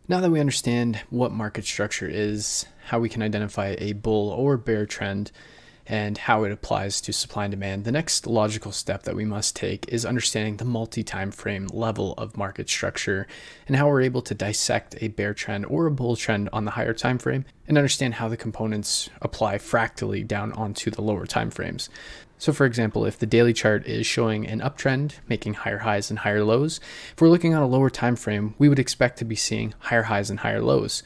Now that we understand what market structure is, how we can identify a bull or bear trend, and how it applies to supply and demand, the next logical step that we must take is understanding the multi-time frame level of market structure and how we're able to dissect a bear trend or a bull trend on the higher time frame and understand how the components apply fractally down onto the lower time frames. So for example, if the daily chart is showing an uptrend, making higher highs and higher lows, if we're looking on a lower time frame, we would expect to be seeing higher highs and higher lows.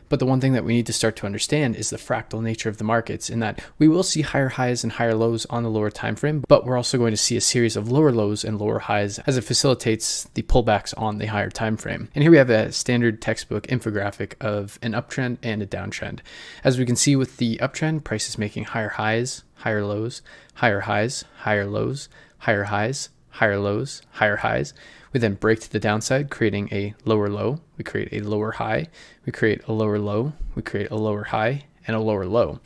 But the one thing that we need to start to understand is the fractal nature of the markets, in that we will see higher highs and higher lows on the lower time frame, but we're also going to see a series of lower lows and lower highs as it facilitates the pullbacks on the higher time frame. And here we have a standard textbook infographic of an uptrend and a downtrend. As we can see with the uptrend, price is making higher highs, higher lows, higher highs, higher lows, higher highs, higher lows, higher highs. We then break to the downside, creating a lower low. We create a lower high. We create a lower low. We create a lower high and a lower low.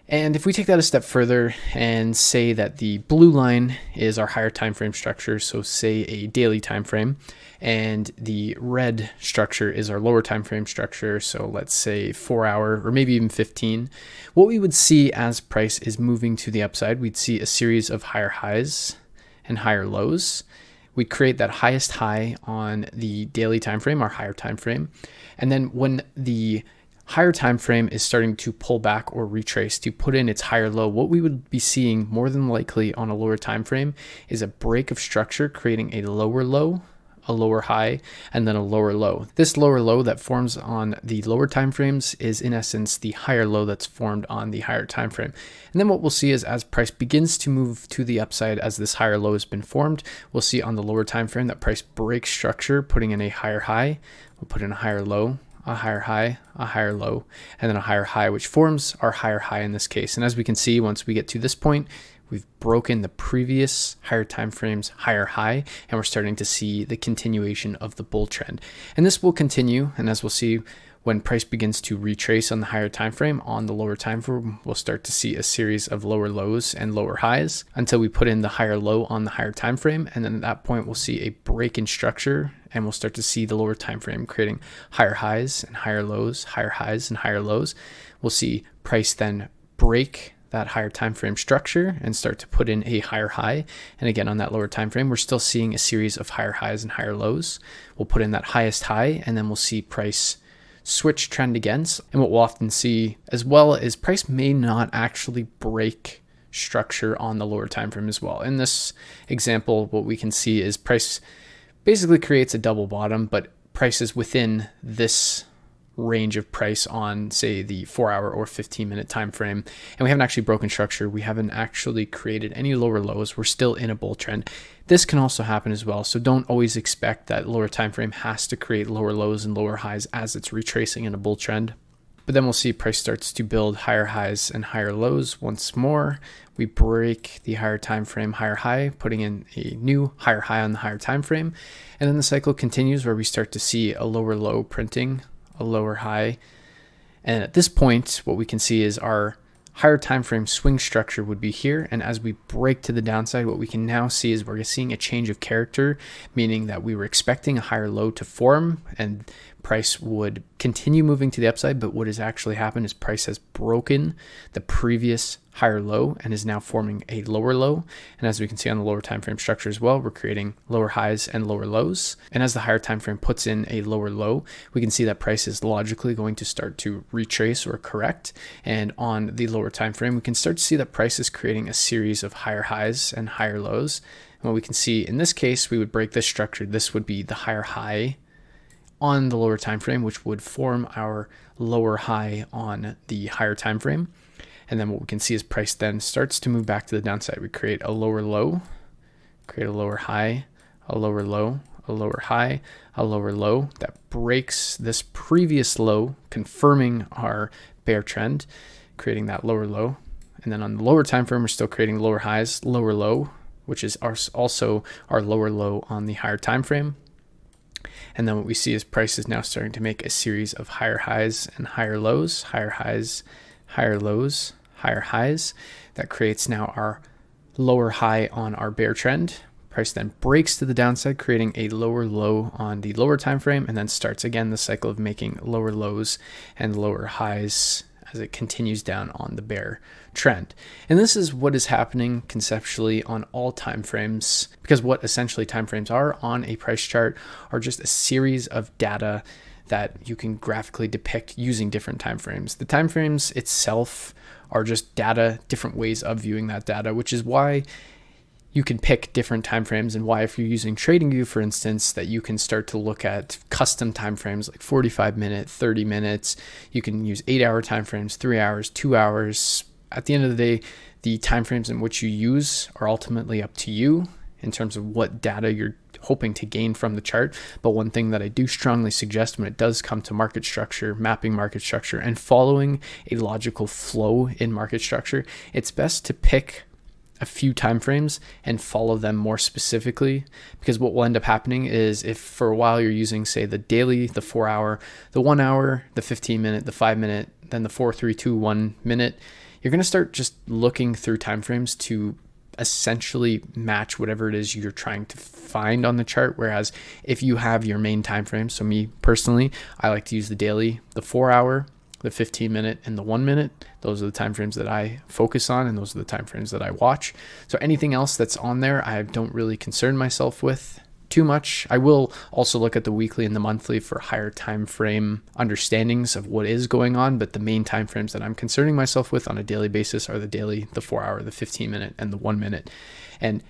And if we take that a step further and say that the blue line is our higher time frame structure, so say a daily time frame, and the red structure is our lower time frame structure, so let's say 4 hour or maybe even 15, what we would see as price is moving to the upside, we'd see a series of higher highs and higher lows. We'd create that highest high on the daily time frame, our higher time frame. And then when the higher time frame is starting to pull back or retrace to put in its higher low, what we would be seeing more than likely on a lower time frame is a break of structure, creating a lower low, a lower high, and then a lower low. This lower low that forms on the lower time frames is in essence the higher low that's formed on the higher time frame. And then what we'll see is as price begins to move to the upside, as this higher low has been formed, we'll see on the lower time frame that price breaks structure, putting in a higher high. We'll put in a higher low, a higher high, a higher low, and then a higher high, which forms our higher high in this case. And as we can see, once we get to this point, we've broken the previous higher time frames higher high, and we're starting to see the continuation of the bull trend. And this will continue, and as we'll see, when price begins to retrace on the higher time frame, on the lower time frame, we'll start to see a series of lower lows and lower highs until we put in the higher low on the higher time frame. And then at that point, we'll see a break in structure, and we'll start to see the lower time frame creating higher highs and higher lows, higher highs and higher lows. We'll see price then break that higher time frame structure and start to put in a higher high. And again, on that lower time frame, we're still seeing a series of higher highs and higher lows. We'll put in that highest high, and then we'll see price switch trend again. And what we'll often see as well is price may not actually break structure on the lower time frame as well. In this example, what we can see is price basically creates a double bottom, but price is within this range of price on, say, the 4 hour or 15-minute time frame, and we haven't actually broken structure. We haven't actually created any lower lows. We're still in a bull trend. This can also happen as well, so don't always expect that lower time frame has to create lower lows and lower highs as it's retracing in a bull trend. But then we'll see price starts to build higher highs and higher lows once more. We break the higher time frame higher high, putting in a new higher high on the higher time frame, and then the cycle continues where we start to see a lower low printing, a lower high. And at this point, what we can see is our higher time frame swing structure would be here. And as we break to the downside, what we can now see is we're seeing a change of character, meaning that we were expecting a higher low to form and price would continue moving to the upside. But what has actually happened is price has broken the previous higher low and is now forming a lower low. And as we can see on the lower time frame structure as well, we're creating lower highs and lower lows. And as the higher time frame puts in a lower low, we can see that price is logically going to start to retrace or correct. And on the lower time frame, we can start to see that price is creating a series of higher highs and higher lows. And what we can see in this case, we would break this structure. This would be the higher high on the lower time frame, which would form our lower high on the higher time frame. And then what we can see is price then starts to move back to the downside. We create a lower low, create a lower high, a lower low, a lower high, a lower low that breaks this previous low, confirming our bear trend, creating that lower low. And then on the lower time frame, we're still creating lower highs, lower low, which is also our lower low on the higher time frame. And then what we see is price is now starting to make a series of higher highs and higher lows, higher highs, higher lows, higher highs. That creates now our lower high on our bear trend. Price then breaks to the downside, creating a lower low on the lower time frame, and then starts again the cycle of making lower lows and lower highs as it continues down on the bear trend. And this is what is happening conceptually on all time frames, because what essentially time frames are on a price chart are just a series of data that you can graphically depict using different time frames. The time frames itself are just data, different ways of viewing that data, which is why you can pick different time frames, and why if you're using TradingView, for instance, that you can start to look at custom time frames like 45 minute, 30 minutes. You can use 8-hour time frames, 3 hours, 2 hours. At the end of the day, the time frames in which you use are ultimately up to you in terms of what data you're hoping to gain from the chart. But one thing that I do strongly suggest when it does come to market structure, mapping market structure, and following a logical flow in market structure, it's best to pick a few time frames and follow them more specifically, because what will end up happening is if for a while you're using, say, the daily, the 4 hour, the 1 hour, the 15 minute, the 5 minute, then the 4, 3, 2, 1 minute, you're going to start just looking through time frames to essentially match whatever it is you're trying to find on the chart. Whereas if you have your main time frame, so me personally, I like to use the daily, the 4 hour, the 15 minute, and the 1 minute. Those are the time frames that I focus on, and those are the time frames that I watch. So anything else that's on there, I don't really concern myself with too much. I will also look at the weekly and the monthly for higher time frame understandings of what is going on, but the main time frames that I'm concerning myself with on a daily basis are the daily, the 4 hour, the 15 minute, and the 1 minute. And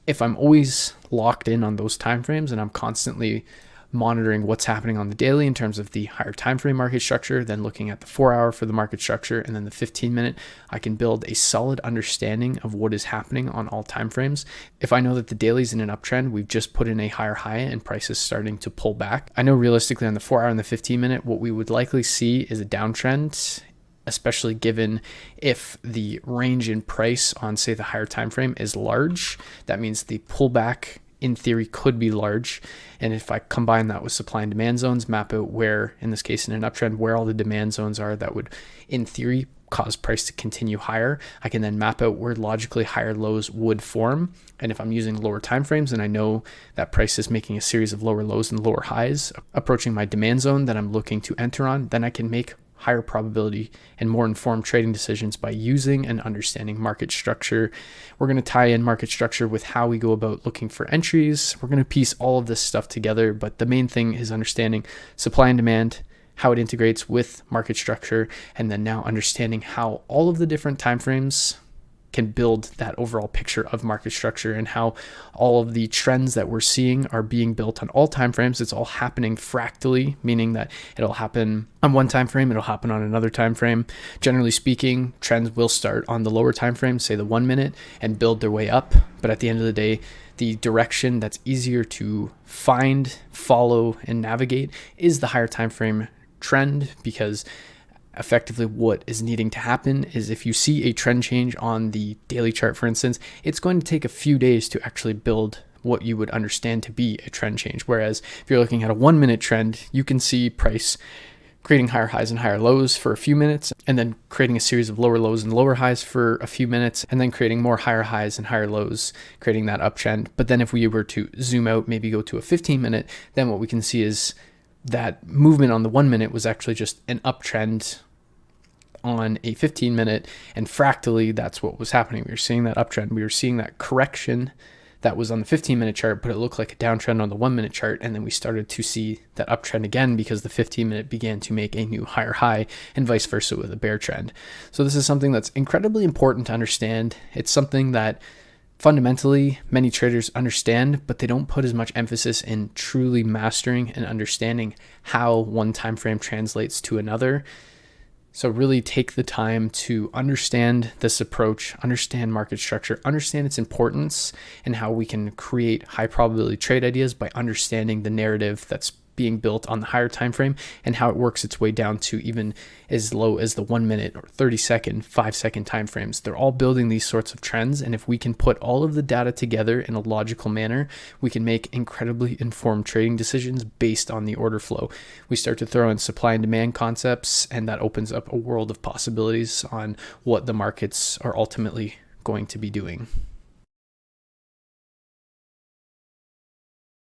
if I'm always locked in on those time frames and I'm constantly monitoring what's happening on the daily in terms of the higher time frame market structure, then looking at the 4 hour for the market structure, and then the 15 minute, I can build a solid understanding of what is happening on all time frames. If I know that the daily's in an uptrend, we've just put in a higher high and price is starting to pull back, I know realistically on the 4 hour and the 15 minute, what we would likely see is a downtrend, especially given if the range in price on, say, the higher time frame is large. That means the pullback in theory could be large. And if I combine that with supply and demand zones, map out where, in this case in an uptrend, where all the demand zones are that would in theory cause price to continue higher, I can then map out where logically higher lows would form. And if I'm using lower time frames and I know that price is making a series of lower lows and lower highs approaching my demand zone that I'm looking to enter on, then I can make higher probability and more informed trading decisions by using and understanding market structure. We're going to tie in market structure with how we go about looking for entries. We're going to piece all of this stuff together, but the main thing is understanding supply and demand, how it integrates with market structure, and then now understanding how all of the different timeframes can build that overall picture of market structure and how all of the trends that we're seeing are being built on all time frames. It's all happening fractally, meaning that it'll happen on one time frame, it'll happen on another time frame. Generally speaking, trends will start on the lower time frame, say the 1 minute, and build their way up. But at the end of the day, the direction that's easier to find, follow, and navigate is the higher time frame trend, because effectively what is needing to happen is if you see a trend change on the daily chart, for instance, it's going to take a few days to actually build what you would understand to be a trend change. Whereas if you're looking at a 1 minute trend, you can see price creating higher highs and higher lows for a few minutes, and then creating a series of lower lows and lower highs for a few minutes, and then creating more higher highs and higher lows, creating that uptrend. But then if we were to zoom out, maybe go to a 15 minute, then what we can see is that movement on the 1 minute was actually just an uptrend on a 15 minute, and fractally that's what was happening. We were seeing that uptrend, we were seeing that correction that was on the 15 minute chart, but it looked like a downtrend on the 1 minute chart, and then we started to see that uptrend again because the 15 minute began to make a new higher high, and vice versa with a bear trend. So this is something that's incredibly important to understand. It's something that fundamentally many traders understand, but they don't put as much emphasis in truly mastering and understanding how one time frame translates to another. So really take the time to understand this approach, understand market structure, understand its importance, and how we can create high probability trade ideas by understanding the narrative that's being built on the higher time frame and how it works its way down to even as low as the 1 minute or 30-second, 5-second time frames. They're all building these sorts of trends, and if we can put all of the data together in a logical manner, we can make incredibly informed trading decisions based on the order flow. We start to throw in supply and demand concepts, and that opens up a world of possibilities on what the markets are ultimately going to be doing.